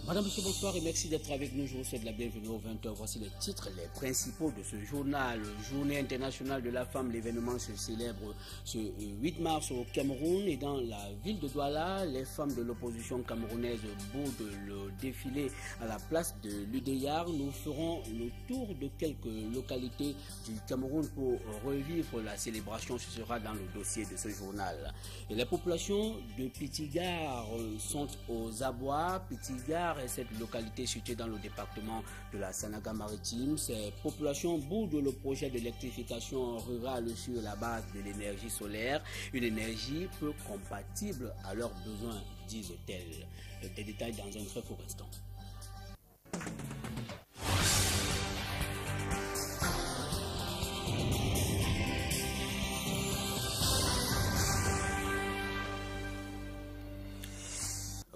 Madame, monsieur, bonsoir et merci d'être avec nous. Je vous souhaite la bienvenue aux 20h. Voici les titres, les principaux de ce journal. Journée internationale de la femme, l'événement se célèbre ce 8 mars au Cameroun et dans la ville de Douala. Les femmes de l'opposition camerounaise boudent le défilé à la place de l'UDEAR. Nous ferons le tour de quelques localités du Cameroun pour revivre la célébration. Ce sera dans le dossier de ce journal. Et les populations de Pitigar sont aux abois. Pitigar est cette localité située dans le département de la Sanaga-Maritime. Ces populations boudent le projet d'électrification rurale sur la base de l'énergie solaire, une énergie peu compatible à leurs besoins, disent-elles. Des détails dans un très court instant.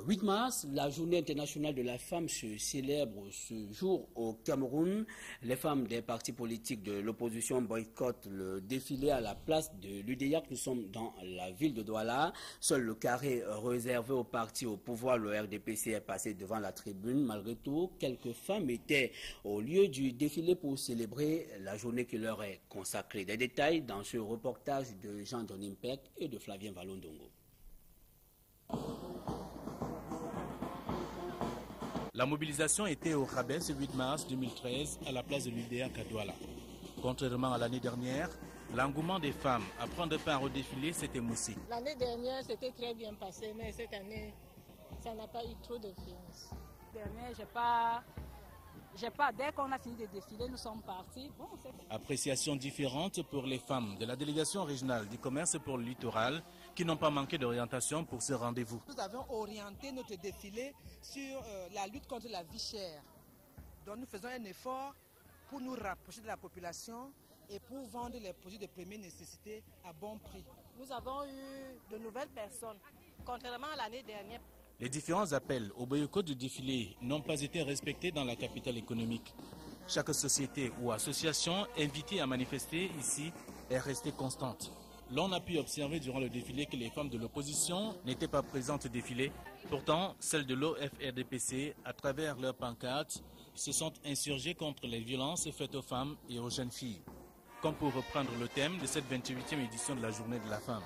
Le 8 mars, la journée internationale de la femme se célèbre ce jour au Cameroun. Les femmes des partis politiques de l'opposition boycottent le défilé à la place de l'UDEAC. Nous sommes dans la ville de Douala. Seul le carré réservé au parti au pouvoir, le RDPC, est passé devant la tribune. Malgré tout, quelques femmes étaient au lieu du défilé pour célébrer la journée qui leur est consacrée. Des détails dans ce reportage de Jean-John Impec et de Flavien Valondongo. La mobilisation était au rabais ce 8 mars 2013 à la place de l'UDEAC à Douala. Contrairement à l'année dernière, l'engouement des femmes à prendre part au défilé s'est émoussé. L'année dernière, c'était très bien passé, mais cette année, ça n'a pas eu trop d'influence. Dernière, dès qu'on a fini de défiler, nous sommes partis. Bon, appréciation différente pour les femmes de la délégation régionale du commerce pour le littoral qui n'ont pas manqué d'orientation pour ce rendez-vous. Nous avons orienté notre défilé sur la lutte contre la vie chère. Donc nous faisons un effort pour nous rapprocher de la population et pour vendre les produits de première nécessité à bon prix. Nous avons eu de nouvelles personnes, contrairement à l'année dernière. Les différents appels au boycott du défilé n'ont pas été respectés dans la capitale économique. Chaque société ou association invitée à manifester ici est restée constante. L'on a pu observer durant le défilé que les femmes de l'opposition n'étaient pas présentes au défilé. Pourtant, celles de l'OFRDPC, à travers leurs pancartes, se sont insurgées contre les violences faites aux femmes et aux jeunes filles. Comme pour reprendre le thème de cette 28e édition de la Journée de la femme.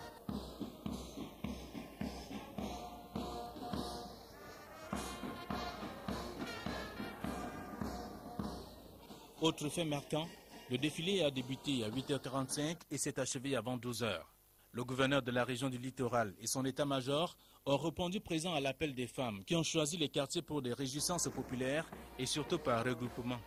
Autre fait marquant, le défilé a débuté à 8h45 et s'est achevé avant 12h. Le gouverneur de la région du littoral et son état-major ont répondu présent à l'appel des femmes qui ont choisi les quartiers pour des réjouissances populaires et surtout par regroupement.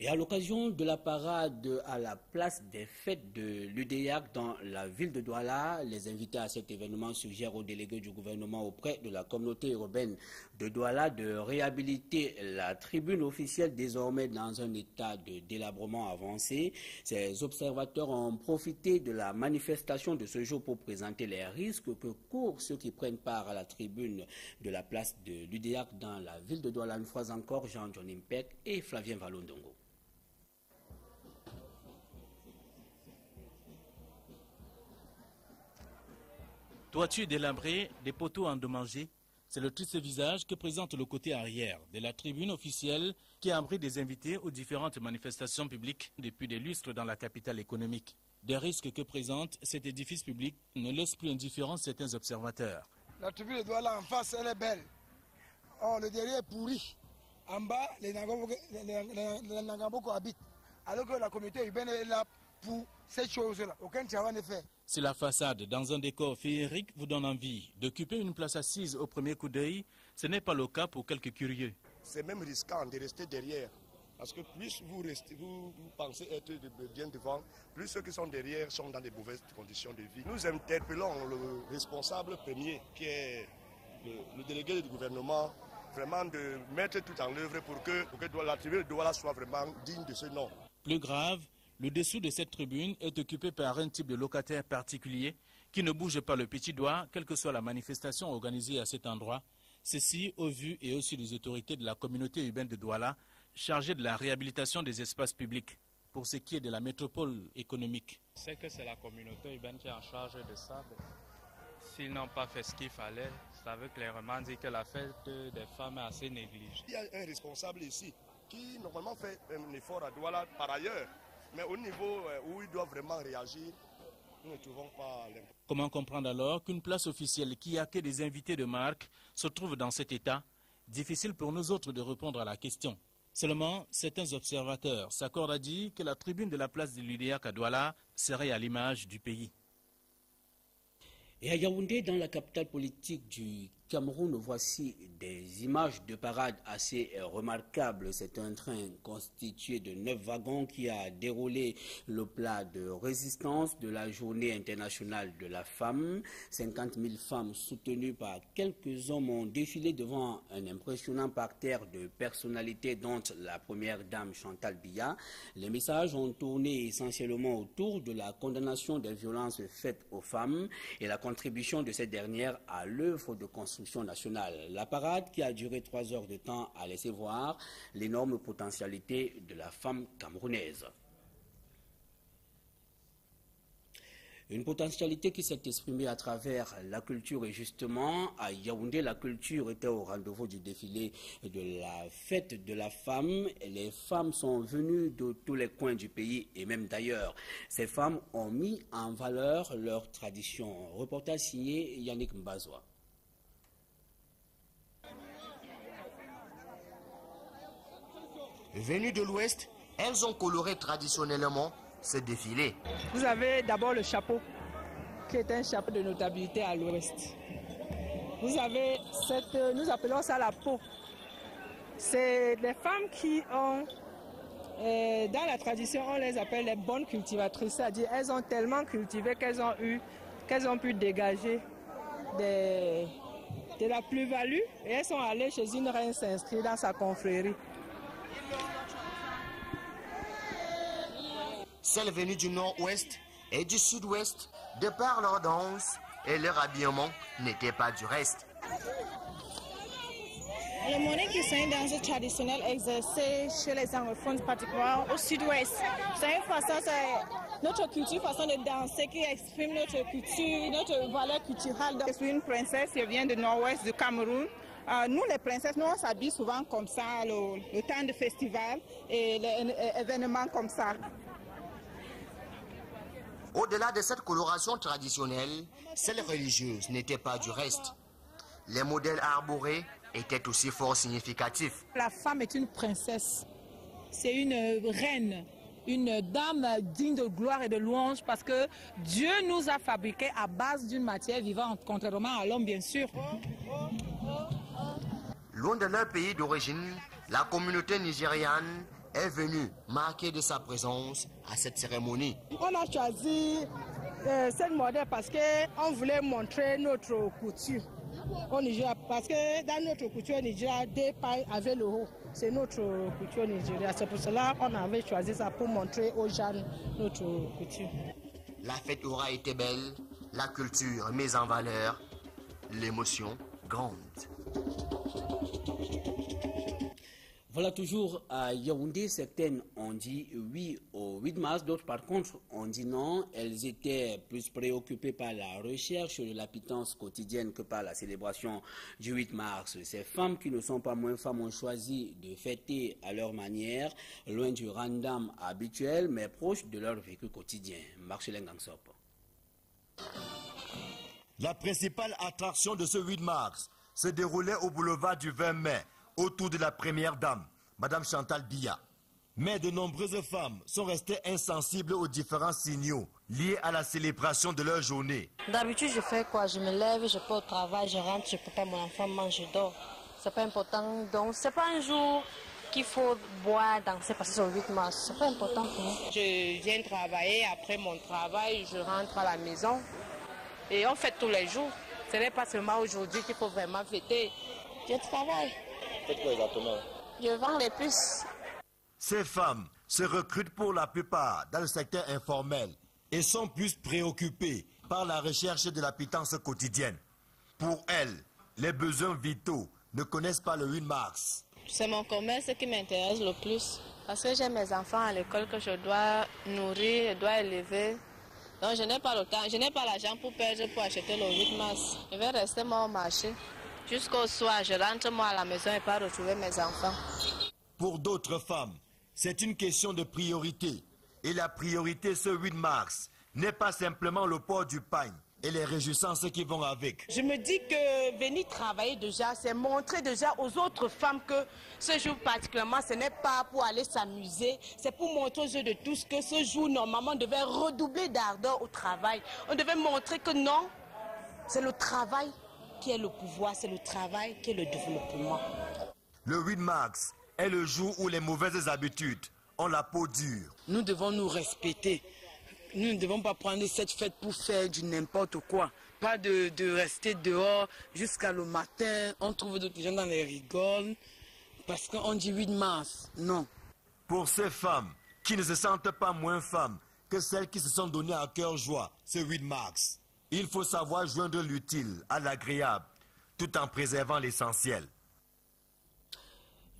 Et à l'occasion de la parade à la place des fêtes de l'UDEAC dans la ville de Douala, les invités à cet événement suggèrent aux délégués du gouvernement auprès de la communauté urbaine de Douala de réhabiliter la tribune officielle désormais dans un état de délabrement avancé. Ces observateurs ont profité de la manifestation de ce jour pour présenter les risques que courent ceux qui prennent part à la tribune de la place de l'UDEAC dans la ville de Douala. Une fois encore, Jean-John Impec et Flavien Valondongo. Toiture délabrée, des poteaux endommagés, c'est le triste visage que présente le côté arrière de la tribune officielle qui abrite des invités aux différentes manifestations publiques depuis des lustres dans la capitale économique. Des risques que présente cet édifice public ne laissent plus indifférents certains observateurs. La tribune de Douala en face, elle est belle. Oh, le derrière est pourri. En bas, les Nangamboko habitent. Alors que la communauté urbaine est là pour ces choses-là. Aucun travail n'est fait. Si la façade dans un décor féerique vous donne envie d'occuper une place assise au premier coup d'œil, ce n'est pas le cas pour quelques curieux. C'est même risquant de rester derrière. Parce que plus vous pensez être bien devant, plus ceux qui sont derrière sont dans de mauvaises conditions de vie. Nous interpellons le responsable premier, qui est le délégué du gouvernement, vraiment de mettre tout en œuvre pour que la tribune de Douala soit vraiment digne de ce nom. Plus grave, le dessous de cette tribune est occupé par un type de locataire particulier qui ne bouge pas le petit doigt, quelle que soit la manifestation organisée à cet endroit. Ceci au vu et aussi des autorités de la communauté urbaine de Douala, chargées de la réhabilitation des espaces publics. Pour ce qui est de la métropole économique. C'est que c'est la communauté urbaine qui est en charge de ça. s'ils n'ont pas fait ce qu'il fallait, ça veut clairement dire que la fête des femmes est assez négligée. Il y a un responsable ici qui normalement fait un effort à Douala par ailleurs, mais au niveau où il doit vraiment réagir, nous ne trouvons pas l'important. Comment comprendre alors qu'une place officielle qui accueille des invités de marque se trouve dans cet état? Difficile pour nous autres de répondre à la question. Seulement, certains observateurs s'accordent à dire que la tribune de la place de l'UDA à Douala serait à l'image du pays. Et à Yaoundé, dans la capitale politique du Cameroun, voici des images de parade assez remarquables. C'est un train constitué de 9 wagons qui a déroulé le plat de résistance de la Journée internationale de la femme. 50 000 femmes soutenues par quelques hommes ont défilé devant un impressionnant parterre de personnalités, dont la première dame Chantal Biya. Les messages ont tourné essentiellement autour de la condamnation des violences faites aux femmes et la contribution de cette dernière à l'œuvre de construction nationale. La parade, qui a duré 3 heures de temps, a laissé voir l'énorme potentialité de la femme camerounaise. Une potentialité qui s'est exprimée à travers la culture, et justement à Yaoundé, la culture était au rendez-vous du défilé de la fête de la femme. Les femmes sont venues de tous les coins du pays et même d'ailleurs. Ces femmes ont mis en valeur leur tradition. Reportage signé Yannick Mbazoua. Venues de l'Ouest, elles ont coloré traditionnellement ce défilé. Vous avez d'abord le chapeau, qui est un chapeau de notabilité à l'Ouest. Vous avez nous appelons ça la peau. C'est des femmes qui ont, dans la tradition, on les appelle les bonnes cultivatrices, c'est-à-dire elles ont tellement cultivé qu'elles ont pu dégager de la plus-value et elles sont allées chez une reine s'inscrire dans sa confrérie. Celles venues du nord-ouest et du sud-ouest, de par leur danse et leur habillement, n'étaient pas du reste. Le Monique, c'est une danse traditionnelle exercée chez les anglophones, particulièrement au sud-ouest. C'est une façon, c'est notre culture, façon de danser qui exprime notre culture, notre valeur culturelle. Je suis une princesse, je viens du nord-ouest du Cameroun. Nous, les princesses, nous, on s'habille souvent comme ça, le temps de festival et les événements comme ça. Au-delà de cette coloration traditionnelle, celle religieuse n'était pas du reste. Les modèles arborés étaient aussi fort significatifs. La femme est une princesse, c'est une reine, une dame digne de gloire et de louange parce que Dieu nous a fabriqués à base d'une matière vivante, contrairement à l'homme bien sûr. Loin de leur pays d'origine, la communauté nigériane est venue marquer de sa présence à cette cérémonie. On a choisi cette modèle parce qu'on voulait montrer notre couture au Nigeria. Parce que dans notre couture au Nigeria, des pailles avec le haut. C'est notre couture au Nigeria. C'est pour cela qu'on avait choisi ça pour montrer aux jeunes notre couture. La fête aura été belle, la culture mise en valeur, l'émotion grande. Voilà, toujours à Yaoundé, certaines ont dit oui au 8 mars, d'autres par contre ont dit non. Elles étaient plus préoccupées par la recherche de la pitance quotidienne que par la célébration du 8 mars. Ces femmes qui ne sont pas moins femmes ont choisi de fêter à leur manière, loin du random habituel, mais proche de leur vécu quotidien. Marcelin Gangsop. La principale attraction de ce 8 mars se déroulait au boulevard du 20 mai, autour de la première dame, Madame Chantal Biya. Mais de nombreuses femmes sont restées insensibles aux différents signaux liés à la célébration de leur journée. D'habitude, je fais quoi? Je me lève, je peux au travail, je rentre, je prépare mon enfant, mange, je dors. C'est pas important. Donc, c'est pas un jour qu'il faut boire, danser, parce que c'est au 8 mars. C'est pas important pour nous. Je viens travailler, après mon travail, je rentre à la maison. Et on fête tous les jours. Ce n'est pas seulement aujourd'hui qu'il faut vraiment fêter. Je travaille. Faites quoi exactement? Je vends les puces. Ces femmes se recrutent pour la plupart dans le secteur informel et sont plus préoccupées par la recherche de la pitance quotidienne. Pour elles, les besoins vitaux ne connaissent pas le 8 mars. C'est mon commerce qui m'intéresse le plus. Parce que j'ai mes enfants à l'école que je dois nourrir, je dois élever. Donc je n'ai pas le temps, je n'ai pas l'argent pour perdre pour acheter le 8 mars. Je vais rester moi au marché. Jusqu'au soir, je rentre moi à la maison et pas retrouver mes enfants. Pour d'autres femmes, c'est une question de priorité. Et la priorité ce 8 mars n'est pas simplement le port du pagne et les réjouissances qui vont avec. Je me dis que venir travailler déjà, c'est montrer déjà aux autres femmes que ce jour particulièrement, ce n'est pas pour aller s'amuser, c'est pour montrer aux yeux de tous que ce jour, normalement, on devait redoubler d'ardeur au travail. On devait montrer que non, c'est le travail qui est le pouvoir, c'est le travail qui est le développement. Le 8 mars est le jour où les mauvaises habitudes ont la peau dure. Nous devons nous respecter. Nous ne devons pas prendre cette fête pour faire du n'importe quoi. Pas de rester dehors jusqu'à le matin. On trouve d'autres gens dans les rigoles parce qu'on dit 8 mars. Non. Pour ces femmes qui ne se sentent pas moins femmes que celles qui se sont données à cœur joie ce 8 mars, il faut savoir joindre l'utile à l'agréable tout en préservant l'essentiel.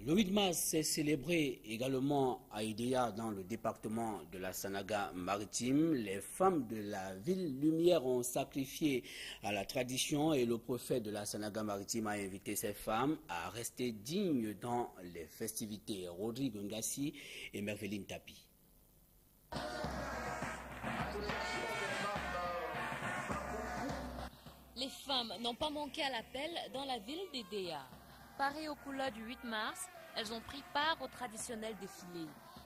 Le 8 mars s'est célébré également à Idéa dans le département de la Sanaga-Maritime. Les femmes de la ville Lumière ont sacrifié à la tradition et le préfet de la Sanaga-Maritime a invité ces femmes à rester dignes dans les festivités. Rodrigue Ngassi et Merveline Tapi. Les femmes n'ont pas manqué à l'appel dans la ville d'Idéa. Parées aux couleurs du 8 mars, elles ont pris part au traditionnel défilé.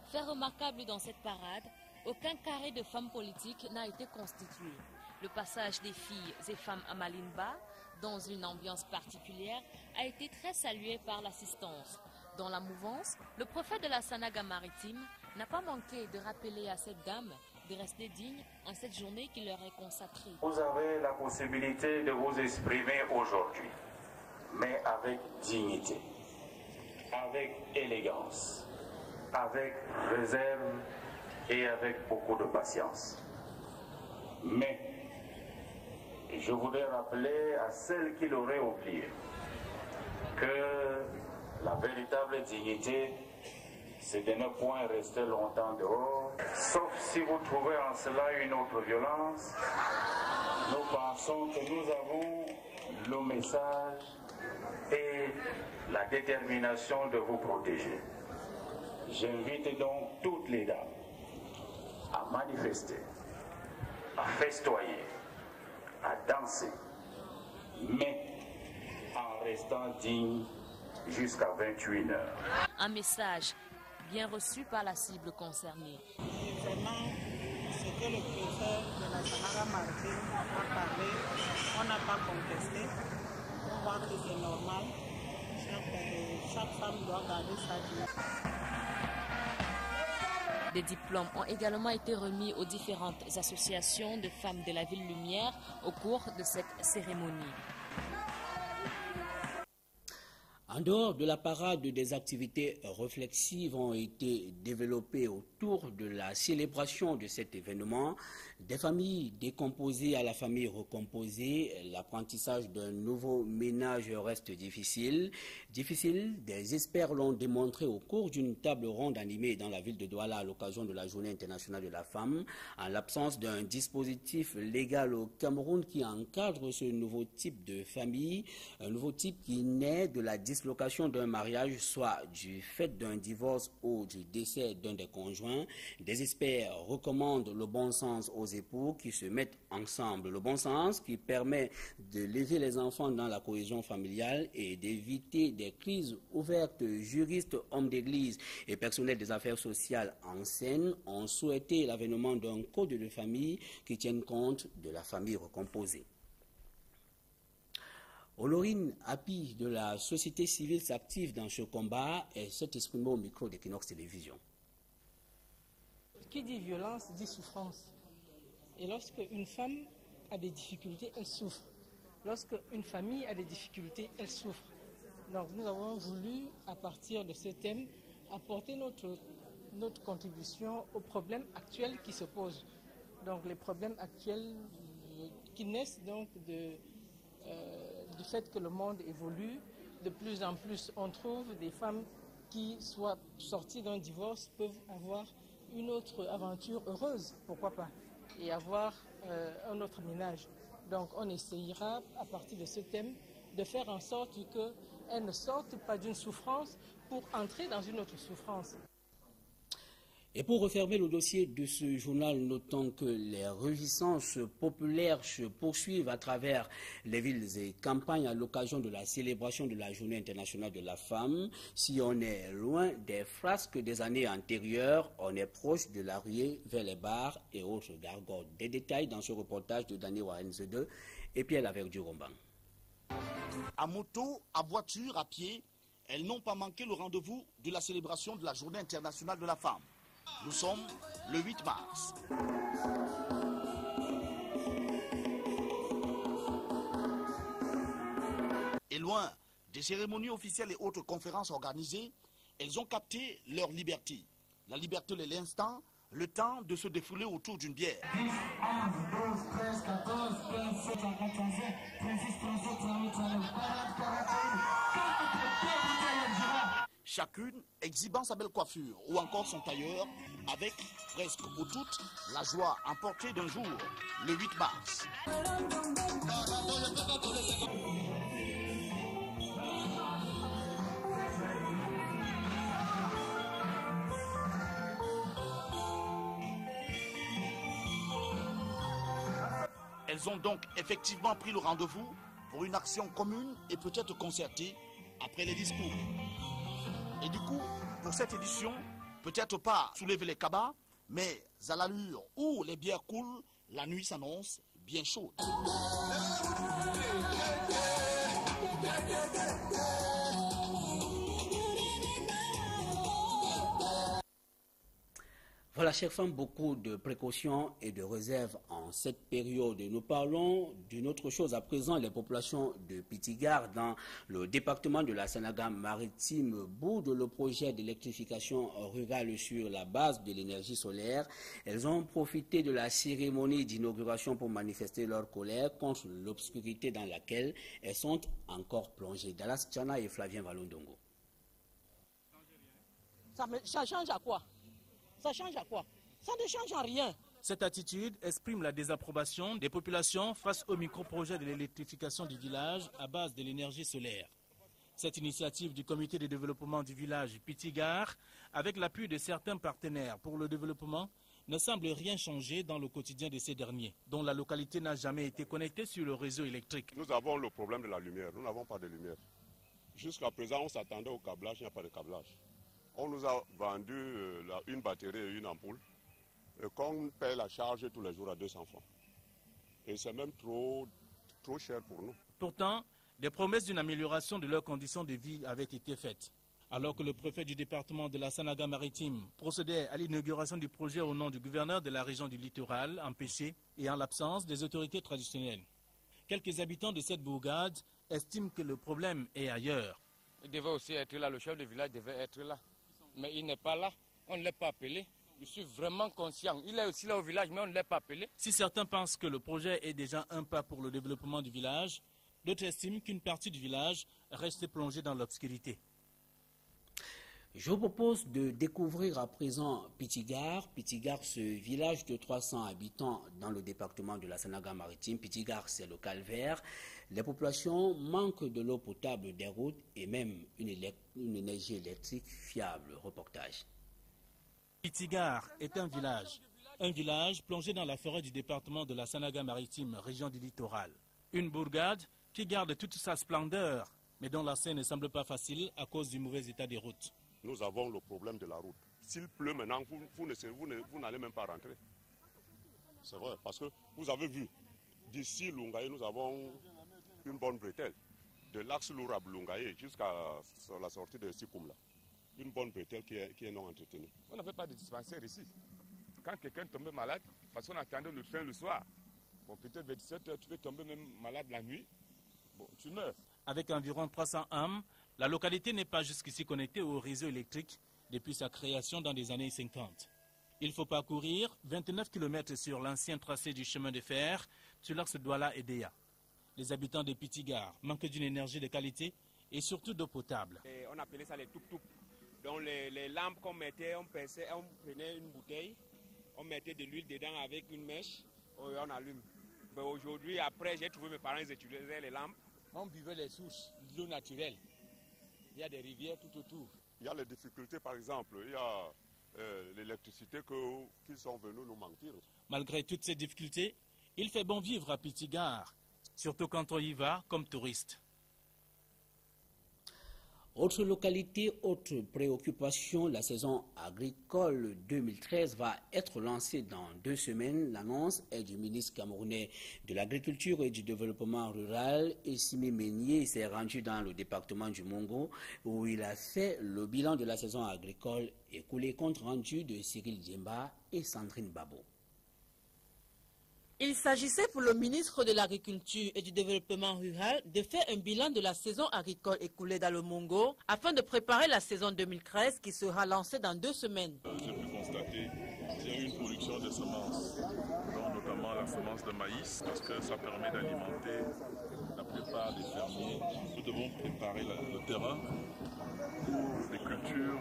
Fait remarquable dans cette parade, aucun carré de femmes politiques n'a été constitué. Le passage des filles et femmes à Malimba, dans une ambiance particulière, a été très salué par l'assistance. Dans la mouvance, le préfet de la Sanaga-Maritime n'a pas manqué de rappeler à cette dame de rester digne en cette journée qui leur est consacrée. Vous avez la possibilité de vous exprimer aujourd'hui, mais avec dignité, avec élégance, avec réserve et avec beaucoup de patience. Mais je voudrais rappeler à celles qui l'auraient oublié que la véritable dignité, c'est de ne point rester longtemps dehors, sauf si vous trouvez en cela une autre violence. Nous pensons que nous avons le message et la détermination de vous protéger. J'invite donc toutes les dames à manifester, à festoyer, à danser, mais en restant dignes jusqu'à 21h. Un message bien reçu par la cible concernée. Vraiment, ce que le préfet de la Sanaga-Maritime a parlé, on n'a pas contesté. On voit que c'est normal. Chaque femme doit garder sa dignité. Des diplômes ont également été remis aux différentes associations de femmes de la ville Lumière au cours de cette cérémonie. En dehors de la parade, des activités réflexives ont été développées autour de la célébration de cet événement. Des familles décomposées à la famille recomposée, l'apprentissage d'un nouveau ménage reste difficile. Des experts l'ont démontré au cours d'une table ronde animée dans la ville de Douala à l'occasion de la Journée internationale de la femme. En l'absence d'un dispositif légal au Cameroun qui encadre ce nouveau type de famille, un nouveau type qui naît de la dislocation d'un mariage, soit du fait d'un divorce ou du décès d'un des conjoints, des experts recommandent le bon sens aux époux qui se mettent ensemble. Le bon sens qui permet d'élever les enfants dans la cohésion familiale et d'éviter des crises ouvertes. Juristes, hommes d'église et personnels des affaires sociales en scène ont souhaité l'avènement d'un code de famille qui tienne compte de la famille recomposée. Olorine Api de la société civile s'active dans ce combat et s'est exprimée au micro d'Equinox Télévision. Qui dit violence dit souffrance. Et lorsque une femme a des difficultés, elle souffre. Lorsque une famille a des difficultés, elle souffre. Donc nous avons voulu, à partir de ce thème, apporter notre contribution aux problèmes actuels qui se posent. Donc les problèmes actuels qui naissent donc du fait que le monde évolue. De plus en plus, on trouve des femmes qui, soit sorties d'un divorce, peuvent avoir une autre aventure heureuse, pourquoi pas. et avoir un autre ménage. Donc on essayera à partir de ce thème de faire en sorte qu'elles ne sortent pas d'une souffrance pour entrer dans une autre souffrance. Et pour refermer le dossier de ce journal, notons que les réjouissances populaires se poursuivent à travers les villes et campagnes à l'occasion de la célébration de la Journée internationale de la femme. Si on est loin des frasques des années antérieures, on est proche de la ruée vers les bars et autres gargotes. Des détails dans ce reportage de Dani Warenze 2 et Pierre Laverdu-Rombang. À moto, à voiture, à pied, elles n'ont pas manqué le rendez-vous de la célébration de la Journée internationale de la femme. Nous sommes le 8 mars. Et loin des cérémonies officielles et autres conférences organisées, elles ont capté leur liberté. La liberté de l'instant, le temps de se défouler autour d'une bière. 10, 11, 12, 13, 14, 15, 16, 17, 18, 36, 37, 38, 39, 40, 41, chacune exhibant sa belle coiffure ou encore son tailleur avec presque pour toutes la joie emportée d'un jour, le 8 mars. Elles ont donc effectivement pris le rendez-vous pour une action commune et peut-être concertée après les discours. Et du coup, pour cette édition, peut-être pas soulever les cabas, mais à l'allure où les bières coulent, la nuit s'annonce bien chaude. Voilà, chers femmes, beaucoup de précautions et de réserves en cette période. Nous parlons d'une autre chose. À présent, les populations de Pitigar, dans le département de la Sanaga-Maritime, boudent le projet d'électrification rurale sur la base de l'énergie solaire. Elles ont profité de la cérémonie d'inauguration pour manifester leur colère contre l'obscurité dans laquelle elles sont encore plongées. Dallas Tchana et Flavien Valondongo. Ça change à quoi? Ça change à quoi? Ça ne change à rien. Cette attitude exprime la désapprobation des populations face au micro-projet de l'électrification du village à base de l'énergie solaire. Cette initiative du comité de développement du village Pitigar, avec l'appui de certains partenaires pour le développement, ne semble rien changer dans le quotidien de ces derniers, dont la localité n'a jamais été connectée sur le réseau électrique. Nous avons le problème de la lumière. Nous n'avons pas de lumière. Jusqu'à présent, on s'attendait au câblage, il n'y a pas de câblage. On nous a vendu une batterie et une ampoule et qu'on paie la charge tous les jours à 200 francs. Et c'est même trop cher pour nous. Pourtant, des promesses d'une amélioration de leurs conditions de vie avaient été faites. Alors que le préfet du département de la Sanaga-Maritime procédait à l'inauguration du projet au nom du gouverneur de la région du littoral, empêché et en l'absence des autorités traditionnelles. Quelques habitants de cette bourgade estiment que le problème est ailleurs. Il devait aussi être là, le chef de village devait être là. Mais il n'est pas là, on ne l'a pas appelé. Je suis vraiment conscient. Il est aussi là au village, mais on ne l'a pas appelé. Si certains pensent que le projet est déjà un pas pour le développement du village, d'autres estiment qu'une partie du village reste plongée dans l'obscurité. Je vous propose de découvrir à présent Pitigar. Pitigar, ce village de 300 habitants dans le département de la Sanaga-Maritime. Pitigar, c'est le calvaire. Les populations manquent de l'eau potable, des routes et même une énergie électrique fiable. Reportage. Pitigar est un village plongé dans la forêt du département de la Sanaga-Maritime, région du littoral. Une bourgade qui garde toute sa splendeur, mais dont l'accès ne semble pas facile à cause du mauvais état des routes. Nous avons le problème de la route. S'il pleut maintenant, vous n'allez même pas rentrer. C'est vrai, parce que vous avez vu, d'ici Lungaye, nous avons une bonne bretelle. De l'axe Lourab-Lungaye jusqu'à la sortie de Sikoumla. Une bonne bretelle qui est non entretenue. On n'avait pas de dispensaire ici. Quand quelqu'un tombait malade, parce qu'on attendait le train le soir, bon, peut-être vers 17h, tu peux tomber même malade la nuit, bon, tu meurs. Avec environ 300 âmes, la localité n'est pas jusqu'ici connectée au réseau électrique depuis sa création dans les années 50. Il faut parcourir 29 km sur l'ancien tracé du chemin de fer sur l'axe Douala-Edea. Les habitants de Pitigar manquent d'une énergie de qualité et surtout d'eau potable. Et on appelait ça les toup-toup. Donc les lampes qu'on mettait, on prenait une bouteille, on mettait de l'huile dedans avec une mèche Oui, on allume. Mais aujourd'hui, après, j'ai trouvé mes parents, ils utilisaient les lampes. On buvait les sources, l'eau naturelle. Il y a des rivières tout autour. Il y a les difficultés, par exemple. Il y a l'électricité qu'ils sont venus nous mentir. Malgré toutes ces difficultés, il fait bon vivre à Pithigar, surtout quand on y va comme touriste. Autre localité, autre préoccupation, la saison agricole 2013 va être lancée dans 2 semaines. L'annonce est du ministre camerounais de l'Agriculture et du Développement rural, Essimi Meunier. Il s'est rendu dans le département du Mongo où il a fait le bilan de la saison agricole écoulée, compte rendu de Cyril Djemba et Sandrine Babo. Il s'agissait pour le ministre de l'Agriculture et du Développement rural de faire un bilan de la saison agricole écoulée dans le Mongo afin de préparer la saison 2013 qui sera lancée dans 2 semaines. J'ai pu constater qu'il y a eu une production de semences, dont notamment la semence de maïs, parce que ça permet d'alimenter la plupart des fermiers. Nous devons préparer le terrain pour les cultures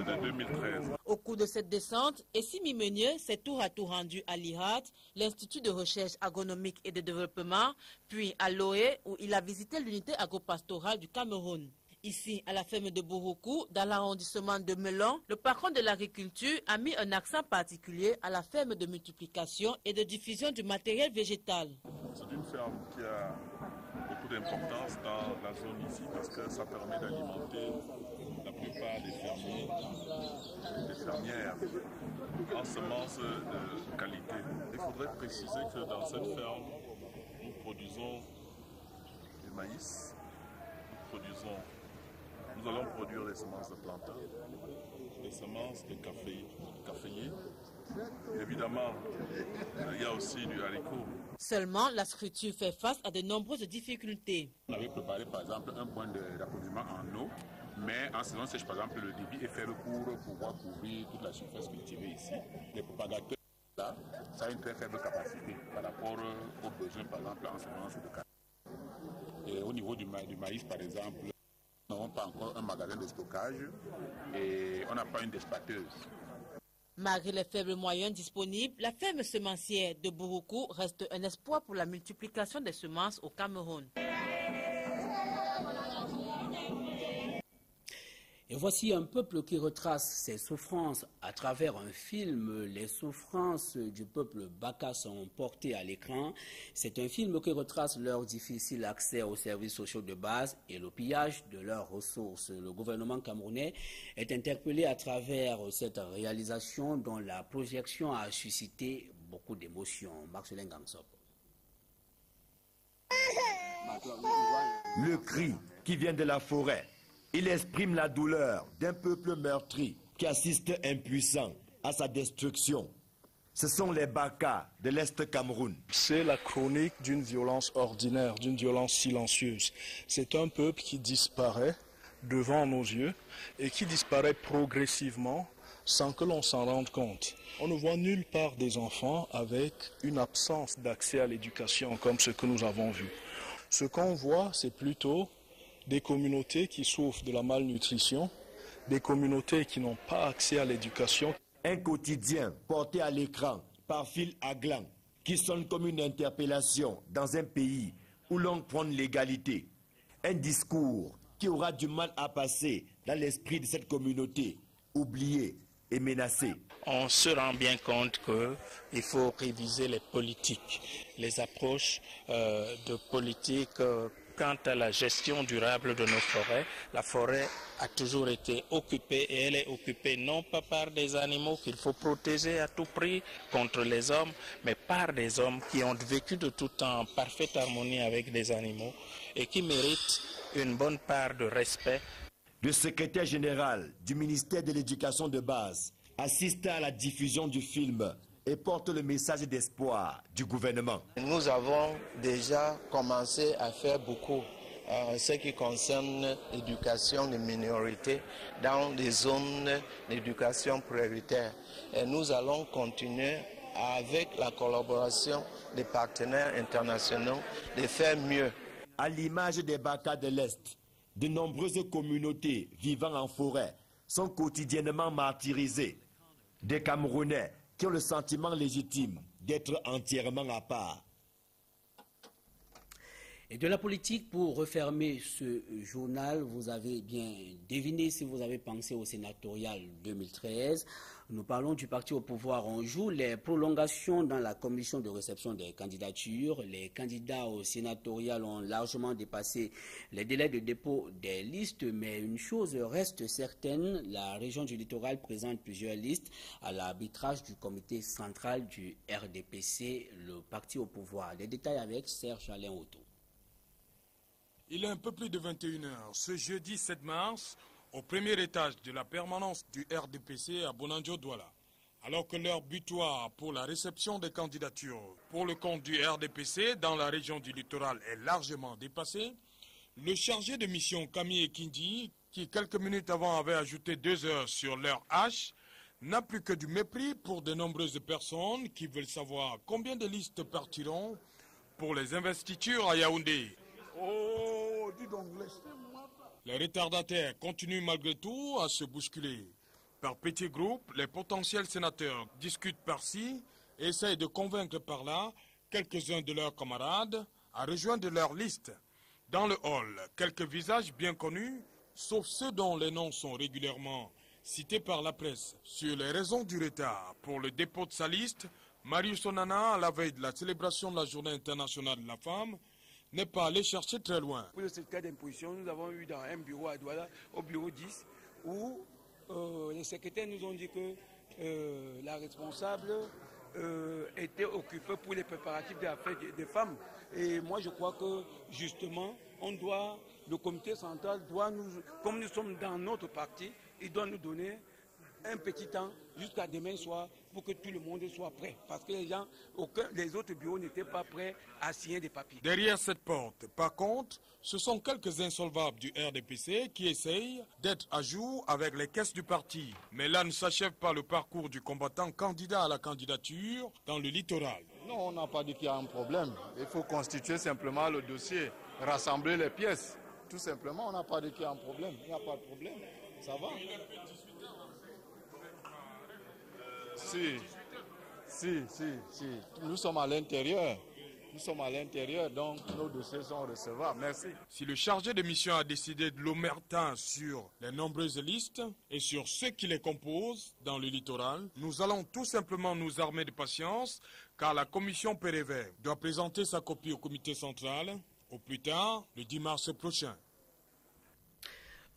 de 2013. Au cours de cette descente, Essimi Meunier s'est tour à tour rendu à l'IRAT, l'Institut de recherche agronomique et de développement, puis à l'OE où il a visité l'unité agropastorale du Cameroun. Ici, à la ferme de Bouroukou, dans l'arrondissement de Melon, le patron de l'agriculture a mis un accent particulier à la ferme de multiplication et de diffusion du matériel végétal. C'est une ferme qui a beaucoup d'importance dans la zone ici parce que ça permet d'alimenter la plupart des fermiers, des fermières en semences de qualité. Il faudrait préciser que dans cette ferme, nous produisons du maïs, nous allons produire des semences de plantain, des semences de caféier. Évidemment, il y a aussi du haricot. Seulement, la structure fait face à de nombreuses difficultés. On avait préparé par exemple un point d'approvisionnement en eau, mais en saison sèche, par exemple, le débit est faible pour pouvoir couvrir toute la surface cultivée ici. Les propagateurs, là, ça a une très faible capacité par rapport aux besoins, par exemple, en semences de café. Et au niveau du maïs, par exemple, nous n'avons pas encore un magasin de stockage et on n'a pas une despatteuse. Malgré les faibles moyens disponibles, la ferme semencière de Bouroukou reste un espoir pour la multiplication des semences au Cameroun. Et voici un peuple qui retrace ses souffrances à travers un film. Les souffrances du peuple Baka sont portées à l'écran. C'est un film qui retrace leur difficile accès aux services sociaux de base et le pillage de leurs ressources. Le gouvernement camerounais est interpellé à travers cette réalisation dont la projection a suscité beaucoup d'émotions. Marcelin Gangsop. Le cri qui vient de la forêt. Il exprime la douleur d'un peuple meurtri qui assiste impuissant à sa destruction. Ce sont les Baka de l'Est Cameroun. C'est la chronique d'une violence ordinaire, d'une violence silencieuse. C'est un peuple qui disparaît devant nos yeux et qui disparaît progressivement sans que l'on s'en rende compte. On ne voit nulle part des enfants avec une absence d'accès à l'éducation comme ce que nous avons vu. Ce qu'on voit, c'est plutôt des communautés qui souffrent de la malnutrition, des communautés qui n'ont pas accès à l'éducation. Un quotidien porté à l'écran par fil à gland qui sonne comme une interpellation dans un pays où l'on prône l'égalité. Un discours qui aura du mal à passer dans l'esprit de cette communauté oubliée et menacée. On se rend bien compte qu'il faut réviser les politiques, les approches de politique. Quant à la gestion durable de nos forêts, la forêt a toujours été occupée et elle est occupée non pas par des animaux qu'il faut protéger à tout prix contre les hommes, mais par des hommes qui ont vécu de tout temps en parfaite harmonie avec des animaux et qui méritent une bonne part de respect. Le secrétaire général du ministère de l'Éducation de base assiste à la diffusion du film et porte le message d'espoir du gouvernement. Nous avons déjà commencé à faire beaucoup en ce qui concerne l'éducation des minorités dans des zones d'éducation prioritaire. Et nous allons continuer avec la collaboration des partenaires internationaux de faire mieux. À l'image des Baka de l'Est, de nombreuses communautés vivant en forêt sont quotidiennement martyrisées. Des Camerounais qui ont le sentiment légitime d'être entièrement à part. Et de la politique, pour refermer ce journal, vous avez bien deviné si vous avez pensé au sénatorial 2013. Nous parlons du parti au pouvoir. On joue les prolongations dans la commission de réception des candidatures. Les candidats au sénatorial ont largement dépassé les délais de dépôt des listes, mais une chose reste certaine, la région du littoral présente plusieurs listes à l'arbitrage du comité central du RDPC, le parti au pouvoir. Les détails avec Serge Alain Otto. Il est un peu plus de 21h. Ce jeudi 7 mars, au premier étage de la permanence du RDPC à Bonanjo-Douala, alors que l'heure butoir pour la réception des candidatures pour le compte du RDPC dans la région du littoral est largement dépassée, le chargé de mission Camille Ekindi, qui quelques minutes avant avait ajouté 2 heures sur l'heure H, n'a plus que du mépris pour de nombreuses personnes qui veulent savoir combien de listes partiront pour les investitures à Yaoundé. Oh, dis donc, laissez-moi. Les retardataires continuent malgré tout à se bousculer. Par petits groupes, les potentiels sénateurs discutent par-ci et essayent de convaincre par-là quelques-uns de leurs camarades à rejoindre leur liste. Dans le hall, quelques visages bien connus, sauf ceux dont les noms sont régulièrement cités par la presse. Sur les raisons du retard pour le dépôt de sa liste, Marius Onana, à la veille de la célébration de la Journée internationale de la femme, n'est pas allé chercher très loin. Pour le certificat d'imposition, nous avons eu dans un bureau à Douala, au bureau 10, où les secrétaires nous ont dit que la responsable était occupée pour les préparatifs des affaires des femmes. Et moi, je crois que, justement, le comité central doit nous, comme nous sommes dans notre parti, il doit nous donner un petit temps jusqu'à demain soir pour que tout le monde soit prêt. Parce que les autres bureaux n'étaient pas prêts à signer des papiers. Derrière cette porte, par contre, ce sont quelques insolvables du RDPC qui essayent d'être à jour avec les caisses du parti. Mais là ne s'achève pas le parcours du combattant candidat à la candidature dans le littoral. Non, on n'a pas dit qu'il y a un problème. Il faut constituer simplement le dossier, rassembler les pièces. Tout simplement, on n'a pas dit qu'il y a un problème. Il n'y a pas de problème. Ça va. Si. Nous sommes à l'intérieur. Nous sommes à l'intérieur, donc nos dossiers sont recevables. Merci. Si le chargé de mission a décidé de l'omerta sur les nombreuses listes et sur ceux qui les composent dans le littoral, nous allons tout simplement nous armer de patience, car la commission Pérévert doit présenter sa copie au comité central, au plus tard, le 10 mars prochain.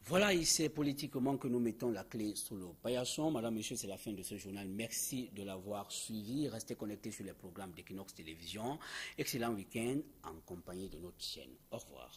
Voilà, c'est politiquement que nous mettons la clé sous le paillasson. Madame, Monsieur, c'est la fin de ce journal. Merci de l'avoir suivi. Restez connectés sur les programmes d'Equinox Télévision. Excellent week-end en compagnie de notre chaîne. Au revoir.